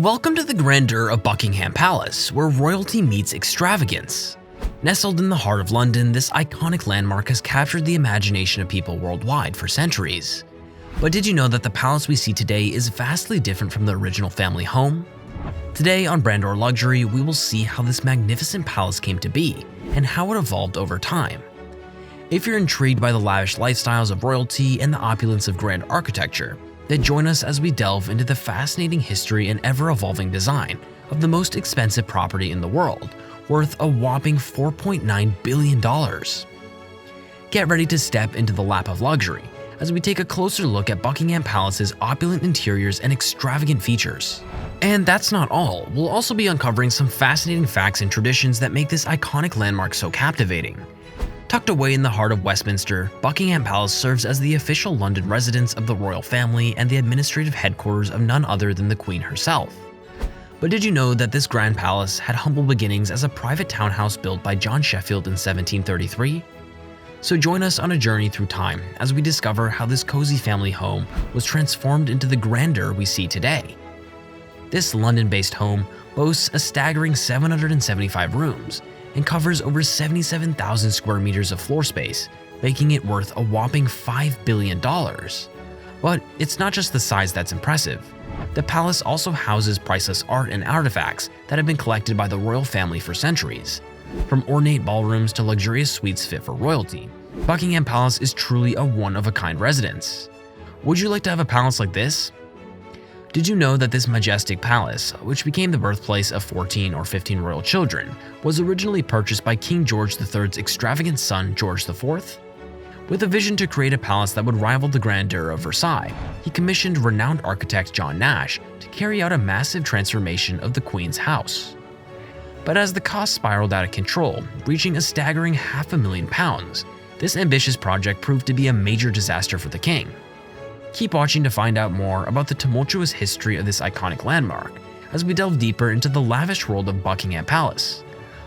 Welcome to the grandeur of Buckingham Palace, where royalty meets extravagance. Nestled in the heart of London, this iconic landmark has captured the imagination of people worldwide for centuries. But did you know that the palace we see today is vastly different from the original family home? Today on Brandor Luxury, we will see how this magnificent palace came to be and how it evolved over time. If you're intrigued by the lavish lifestyles of royalty and the opulence of grand architecture, then join us as we delve into the fascinating history and ever-evolving design of the most expensive property in the world, worth a whopping $4.9 billion. Get ready to step into the lap of luxury as we take a closer look at Buckingham Palace's opulent interiors and extravagant features. And that's not all. We'll also be uncovering some fascinating facts and traditions that make this iconic landmark so captivating. Tucked away in the heart of Westminster, Buckingham Palace serves as the official London residence of the royal family and the administrative headquarters of none other than the Queen herself. But did you know that this grand palace had humble beginnings as a private townhouse built by John Sheffield in 1733? So join us on a journey through time as we discover how this cozy family home was transformed into the grandeur we see today. This London-based home boasts a staggering 775 rooms and covers over 77,000 square meters of floor space, making it worth a whopping $5 billion. But it's not just the size that's impressive. The palace also houses priceless art and artifacts that have been collected by the royal family for centuries. From ornate ballrooms to luxurious suites fit for royalty, Buckingham Palace is truly a one-of-a-kind residence. Would you like to have a palace like this? Did you know that this majestic palace, which became the birthplace of 14 or 15 royal children, was originally purchased by King George III's extravagant son, George IV? With a vision to create a palace that would rival the grandeur of Versailles, he commissioned renowned architect John Nash to carry out a massive transformation of the Queen's house. But as the cost spiraled out of control, reaching a staggering £500,000, this ambitious project proved to be a major disaster for the king. Keep watching to find out more about the tumultuous history of this iconic landmark as we delve deeper into the lavish world of Buckingham Palace.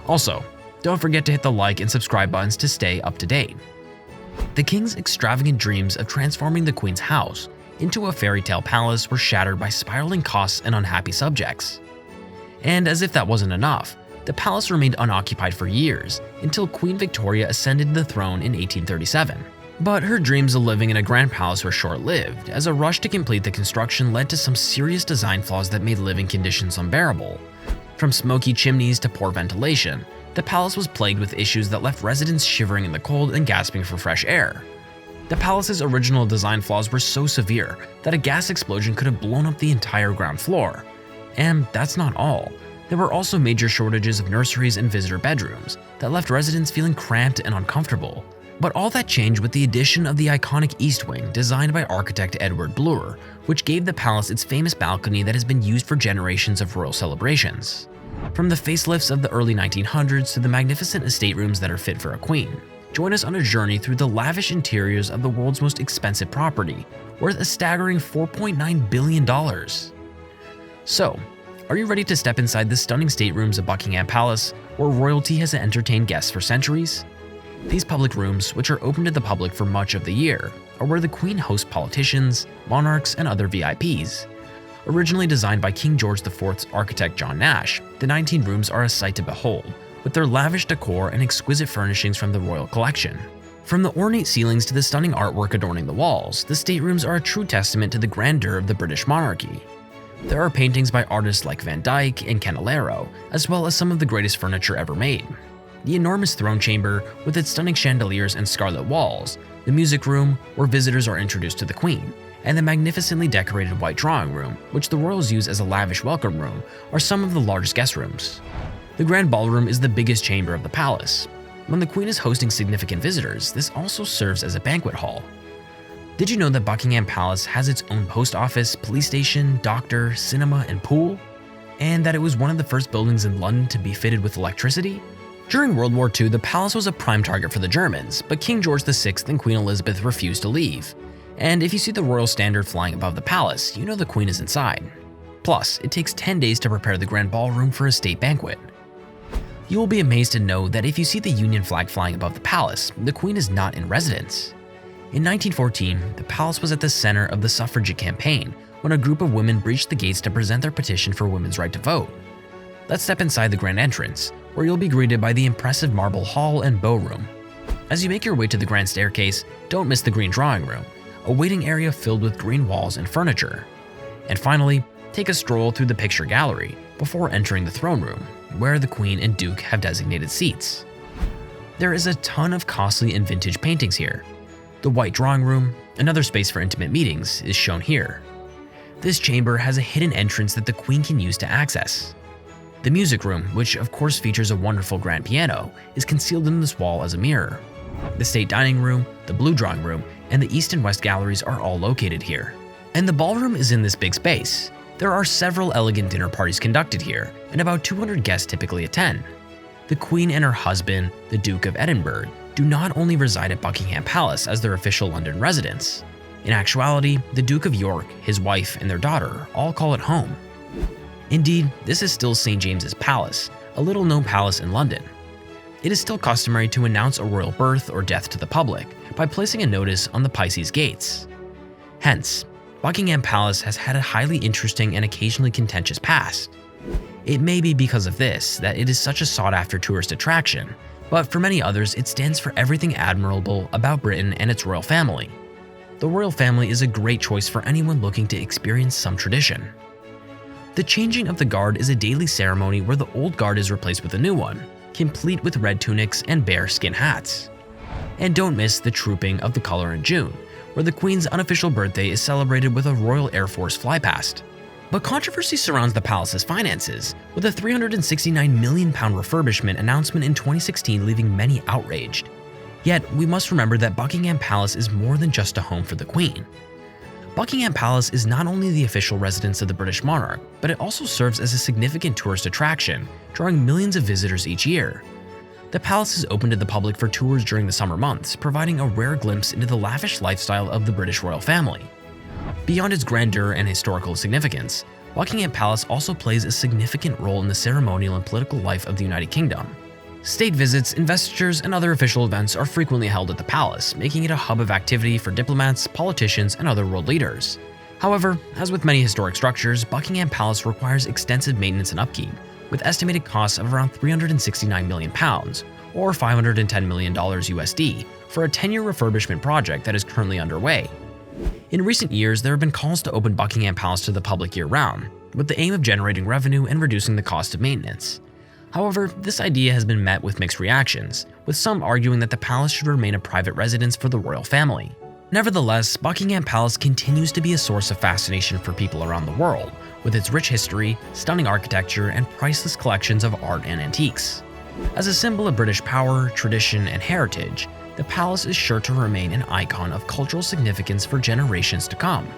Also, don't forget to hit the like and subscribe buttons to stay up to date. The king's extravagant dreams of transforming the Queen's house into a fairy tale palace were shattered by spiraling costs and unhappy subjects. And as if that wasn't enough, the palace remained unoccupied for years until Queen Victoria ascended the throne in 1837. But her dreams of living in a grand palace were short-lived, as a rush to complete the construction led to some serious design flaws that made living conditions unbearable. From smoky chimneys to poor ventilation, the palace was plagued with issues that left residents shivering in the cold and gasping for fresh air. The palace's original design flaws were so severe that a gas explosion could have blown up the entire ground floor. And that's not all. There were also major shortages of nurseries and visitor bedrooms that left residents feeling cramped and uncomfortable. But all that changed with the addition of the iconic East Wing designed by architect Edward Bloor, which gave the palace its famous balcony that has been used for generations of royal celebrations. From the facelifts of the early 1900s to the magnificent estate rooms that are fit for a queen, join us on a journey through the lavish interiors of the world's most expensive property, worth a staggering $4.9 billion. So, are you ready to step inside the stunning staterooms of Buckingham Palace, where royalty has entertained guests for centuries? These public rooms, which are open to the public for much of the year, are where the Queen hosts politicians, monarchs, and other VIPs. Originally designed by King George IV's architect John Nash, the 19 rooms are a sight to behold, with their lavish decor and exquisite furnishings from the royal collection. From the ornate ceilings to the stunning artwork adorning the walls, the staterooms are a true testament to the grandeur of the British monarchy. There are paintings by artists like Van Dyck and Candelero, as well as some of the greatest furniture ever made. The enormous throne chamber, with its stunning chandeliers and scarlet walls, the music room, where visitors are introduced to the Queen, and the magnificently decorated white drawing room, which the royals use as a lavish welcome room, are some of the largest guest rooms. The Grand Ballroom is the biggest chamber of the palace. When the Queen is hosting significant visitors, this also serves as a banquet hall. Did you know that Buckingham Palace has its own post office, police station, doctor, cinema, and pool? And that it was one of the first buildings in London to be fitted with electricity? During World War II, the palace was a prime target for the Germans, but King George VI and Queen Elizabeth refused to leave. And if you see the royal standard flying above the palace, you know the Queen is inside. Plus, it takes 10 days to prepare the Grand Ballroom for a state banquet. You will be amazed to know that if you see the Union flag flying above the palace, the Queen is not in residence. In 1914, the palace was at the center of the suffragette campaign, when a group of women breached the gates to present their petition for women's right to vote. Let's step inside the grand entrance, where you'll be greeted by the impressive marble hall and bow room. As you make your way to the grand staircase, don't miss the green drawing room, a waiting area filled with green walls and furniture. And finally, take a stroll through the picture gallery before entering the throne room, where the Queen and Duke have designated seats. There is a ton of costly and vintage paintings here. The white drawing room, another space for intimate meetings, is shown here. This chamber has a hidden entrance that the Queen can use to access. The music room, which of course features a wonderful grand piano, is concealed in this wall as a mirror. The state dining room, the blue drawing room, and the east and west galleries are all located here. And the ballroom is in this big space. There are several elegant dinner parties conducted here, and about 200 guests typically attend. The Queen and her husband, the Duke of Edinburgh, do not only reside at Buckingham Palace as their official London residence. In actuality, the Duke of York, his wife, and their daughter all call it home. Indeed, this is still St. James's Palace, a little-known palace in London. It is still customary to announce a royal birth or death to the public by placing a notice on the Pisces gates. Hence, Buckingham Palace has had a highly interesting and occasionally contentious past. It may be because of this that it is such a sought-after tourist attraction, but for many others it stands for everything admirable about Britain and its royal family. The royal family is a great choice for anyone looking to experience some tradition. The changing of the guard is a daily ceremony where the old guard is replaced with a new one, complete with red tunics and bear skin hats. And don't miss the trooping of the color in June, where the Queen's unofficial birthday is celebrated with a Royal Air Force flypast. But controversy surrounds the palace's finances, with a £369 million refurbishment announcement in 2016 leaving many outraged. Yet, we must remember that Buckingham Palace is more than just a home for the Queen. Buckingham Palace is not only the official residence of the British monarch, but it also serves as a significant tourist attraction, drawing millions of visitors each year. The palace is open to the public for tours during the summer months, providing a rare glimpse into the lavish lifestyle of the British royal family. Beyond its grandeur and historical significance, Buckingham Palace also plays a significant role in the ceremonial and political life of the United Kingdom. State visits, investitures, and other official events are frequently held at the palace, making it a hub of activity for diplomats, politicians, and other world leaders. However, as with many historic structures, Buckingham Palace requires extensive maintenance and upkeep, with estimated costs of around £369 million, or $510 million USD, for a 10-year refurbishment project that is currently underway. In recent years, there have been calls to open Buckingham Palace to the public year-round, with the aim of generating revenue and reducing the cost of maintenance. However, this idea has been met with mixed reactions, with some arguing that the palace should remain a private residence for the royal family. Nevertheless, Buckingham Palace continues to be a source of fascination for people around the world, with its rich history, stunning architecture, and priceless collections of art and antiques. As a symbol of British power, tradition, and heritage, the palace is sure to remain an icon of cultural significance for generations to come.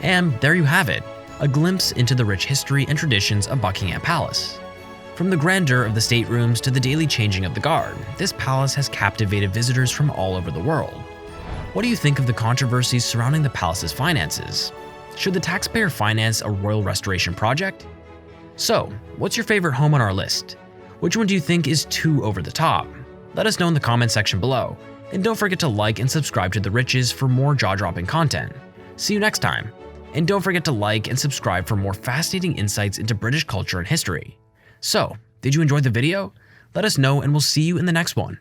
And there you have it, a glimpse into the rich history and traditions of Buckingham Palace. From the grandeur of the staterooms to the daily changing of the guard, this palace has captivated visitors from all over the world. What do you think of the controversies surrounding the palace's finances? Should the taxpayer finance a royal restoration project? So, what's your favorite home on our list? Which one do you think is too over the top? Let us know in the comment section below, and don't forget to like and subscribe to The Riches for more jaw-dropping content. See you next time, and don't forget to like and subscribe for more fascinating insights into British culture and history. So, did you enjoy the video? Let us know and we'll see you in the next one.